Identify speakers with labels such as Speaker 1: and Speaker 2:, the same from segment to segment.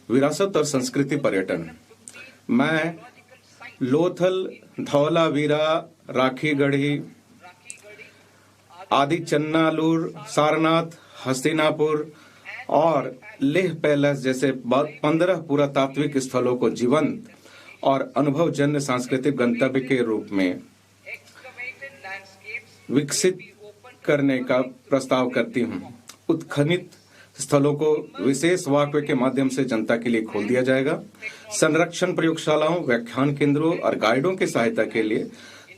Speaker 1: विरासत और संस्कृति पर्यटन। मैं लोथल, धौलावीरा, राखीगढ़ी आदि, चन्नालूर, सारनाथ, हस्तिनापुर और लेह पैलेस जैसे 15 पुरातात्विक स्थलों को जीवंत और अनुभवजन्य सांस्कृतिक गंतव्य के रूप में विकसित करने का प्रस्ताव करती हूँ। उत्खनित स्थलों को विशेष वॉकवे के माध्यम से जनता के लिए खोल दिया जाएगा। संरक्षण प्रयोगशालाओं, व्याख्यान केंद्रों और गाइडों की सहायता के लिए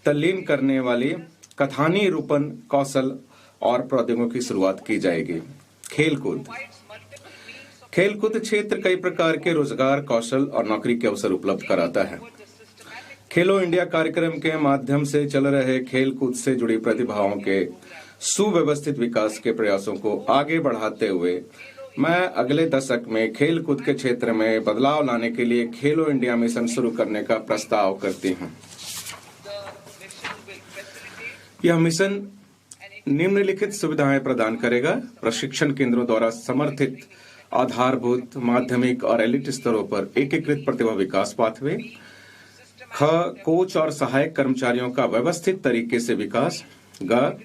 Speaker 1: तल्लीन करने वाली कथानी रूपन कौशल और प्रौद्योगिकी की शुरुआत की जाएगी। खेलकूद। खेलकूद क्षेत्र कई प्रकार के रोजगार, कौशल और नौकरी के अवसर उपलब्ध कराता है। खेलो इंडिया कार्यक्रम के माध्यम से चल रहे खेलकूद से जुड़ी प्रतिभाओं के सुव्यवस्थित विकास के प्रयासों को आगे बढ़ाते हुए मैं अगले दशक में खेलकूद के क्षेत्र में बदलाव लाने के लिए खेलो इंडिया मिशन शुरू करने का प्रस्ताव करती हूँ। यह मिशन निम्नलिखित सुविधाएं प्रदान करेगा: प्रशिक्षण केंद्रों द्वारा समर्थित आधारभूत, माध्यमिक और एलिट स्तरों पर एकीकृत प्रतिभा विकास पाथवे। ख, कोच और सहायक कर्मचारियों का व्यवस्थित तरीके से विकास। ग,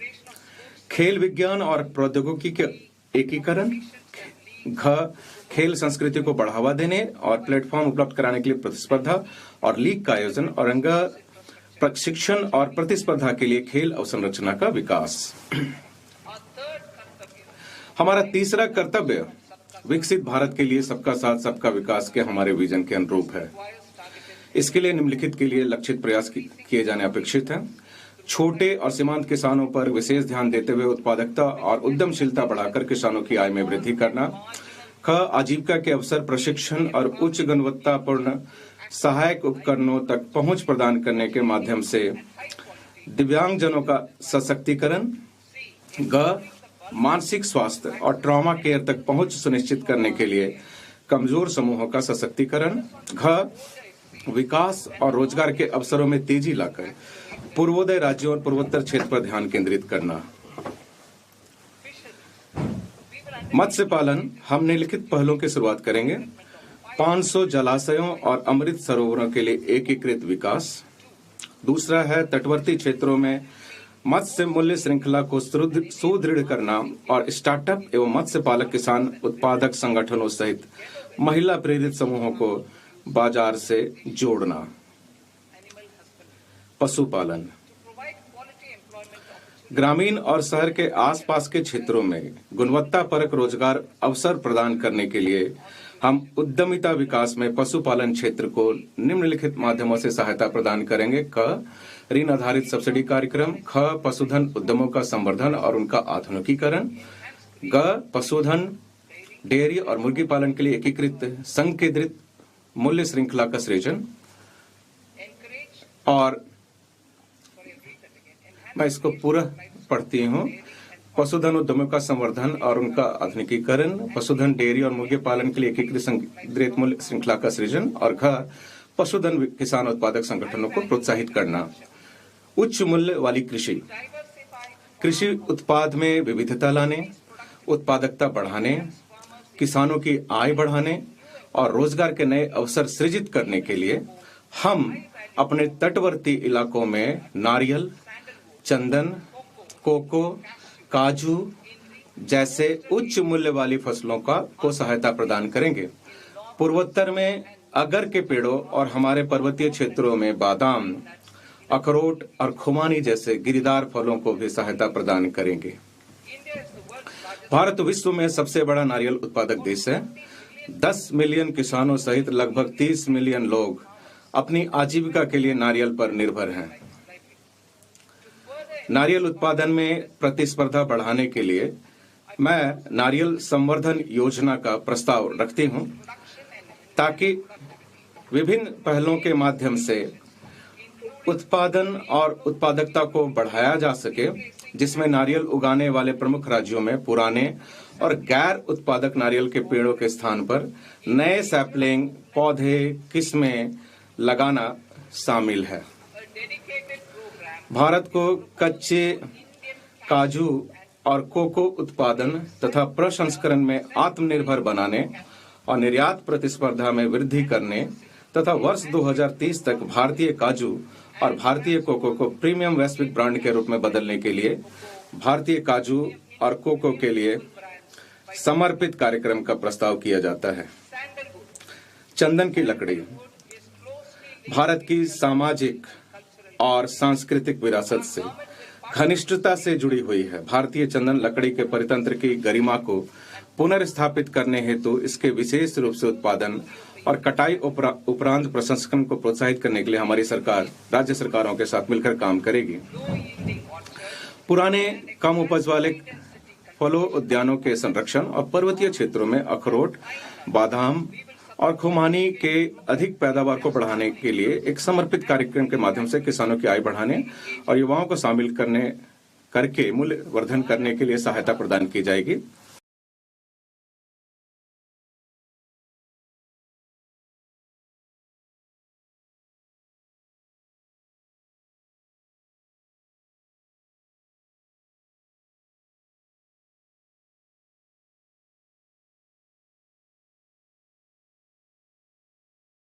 Speaker 1: खेल विज्ञान और प्रौद्योगिकी के एकीकरण। घ, खेल संस्कृति को बढ़ावा देने और प्लेटफॉर्म उपलब्ध कराने के लिए प्रतिस्पर्धा और लीग का आयोजन। और अंग, प्रशिक्षण और प्रतिस्पर्धा के लिए खेल अवसंरचना का विकास। हमारा तीसरा कर्तव्य विकसित भारत के लिए सबका साथ सबका विकास के हमारे विजन के अनुरूप है। इसके लिए निम्नलिखित के लिए लक्षित प्रयास किए जाने अपेक्षित हैं: छोटे और सीमांत किसानों पर विशेष ध्यान देते हुए उत्पादकता और उद्यमशीलता बढ़ाकर किसानों की आय में वृद्धि करना। ख, आजीविका के अवसर, प्रशिक्षण और उच्च गुणवत्तापूर्ण सहायक उपकरणों तक पहुंच प्रदान करने के माध्यम से दिव्यांगजनों का सशक्तिकरण। ग, मानसिक स्वास्थ्य और ट्रॉमा केयर तक पहुंच सुनिश्चित करने के लिए कमजोर समूहों का सशक्तिकरण। घ, विकास और रोजगार के अवसरों में तेजी लाकर पूर्वोदय राज्यों और पूर्वोत्तर क्षेत्र पर ध्यान केंद्रित करना। मत्स्य पालन। हम निम्नलिखित पहलों की शुरुआत करेंगे: 500 जलाशयों और अमृत सरोवरों के लिए एकीकृत विकास। दूसरा है तटवर्ती क्षेत्रों में मत्स्य मूल्य श्रृंखला को सुदृढ़ करना और स्टार्टअप एवं मत्स्य पालक किसान उत्पादक संगठनों सहित महिला प्रेरित समूहों को बाजार से जोड़ना। पशुपालन। ग्रामीण और शहर के आसपास के क्षेत्रों में गुणवत्तापरक रोजगार अवसर प्रदान करने के लिए हम उद्यमिता विकास में पशुपालन क्षेत्र को निम्नलिखित माध्यमों से सहायता प्रदान करेंगे: क, ऋण आधारित सब्सिडी कार्यक्रम। ख, पशुधन उद्यमों का संवर्धन और उनका आधुनिकीकरण। ग, पशुधन, डेयरी और मुर्गी पालन के लिए एकीकृत संकेंद्रित मूल्य श्रृंखला का सृजन। और मैं इसको पूरा पढ़ती हूँ: पशुधन उद्यमों का संवर्धन और उनका आधुनिकीकरण, पशुधन, डेयरी और मुर्गी पालन के लिए एकीकृत संकेंद्रित मूल्य श्रृंखला का सृजन। और घ, पशुधन किसान उत्पादक संगठनों को प्रोत्साहित करना। उच्च मूल्य वाली कृषि। कृषि उत्पाद में विविधता लाने, उत्पादकता बढ़ाने, किसानों की आय बढ़ाने और रोजगार के नए अवसर सृजित करने के लिए हम अपने तटवर्ती इलाकों में नारियल, चंदन, कोको, काजू जैसे उच्च मूल्य वाली फसलों को सहायता प्रदान करेंगे। पूर्वोत्तर में अगर के पेड़ों और हमारे पर्वतीय क्षेत्रों में बादाम, अखरोट और खुमानी जैसे गिरीदार फलों को भी सहायता प्रदान करेंगे। भारत विश्व में सबसे बड़ा नारियल उत्पादक देश है। 10 मिलियन किसानों सहित लगभग 30 मिलियन लोग अपनी आजीविका के लिए नारियल पर निर्भर हैं। नारियल उत्पादन में प्रतिस्पर्धा बढ़ाने के लिए मैं नारियल संवर्धन योजना का प्रस्ताव रखती हूं, ताकि विभिन्न पहलों के माध्यम से उत्पादन और उत्पादकता को बढ़ाया जा सके, जिसमें नारियल उगाने वाले प्रमुख राज्यों में पुराने और गैर उत्पादक नारियल के पेड़ों के स्थान पर नए सैपलिंग, पौधे, किस्में लगाना शामिल है। भारत को कच्चे काजू और कोको उत्पादन तथा प्रसंस्करण में आत्मनिर्भर बनाने और निर्यात प्रतिस्पर्धा में वृद्धि करने तथा वर्ष 2030 तक भारतीय काजू और भारतीय कोको को प्रीमियम वैश्विक ब्रांड के रूप में बदलने के लिए भारतीय काजू और कोको के लिए समर्पित कार्यक्रम का प्रस्ताव किया जाता है। चंदन की लकड़ी भारत की सामाजिक और सांस्कृतिक विरासत से घनिष्ठता से जुड़ी हुई है। भारतीय चंदन लकड़ी के परितंत्र की गरिमा को पुनर्स्थापित करने हेतु इसके विशेष रूप से उत्पादन और कटाई उपरांत प्रसंस्करण को प्रोत्साहित करने के लिए हमारी सरकार राज्य सरकारों के साथ मिलकर काम करेगी। पुराने कम उपज वाले फलों उद्यानों के संरक्षण और पर्वतीय क्षेत्रों में अखरोट, बादाम और खुमानी के अधिक पैदावार को बढ़ाने के लिए एक समर्पित कार्यक्रम के माध्यम से किसानों की आय बढ़ाने और युवाओं को शामिल करके मूल्य वर्धन करने के लिए सहायता प्रदान की जाएगी।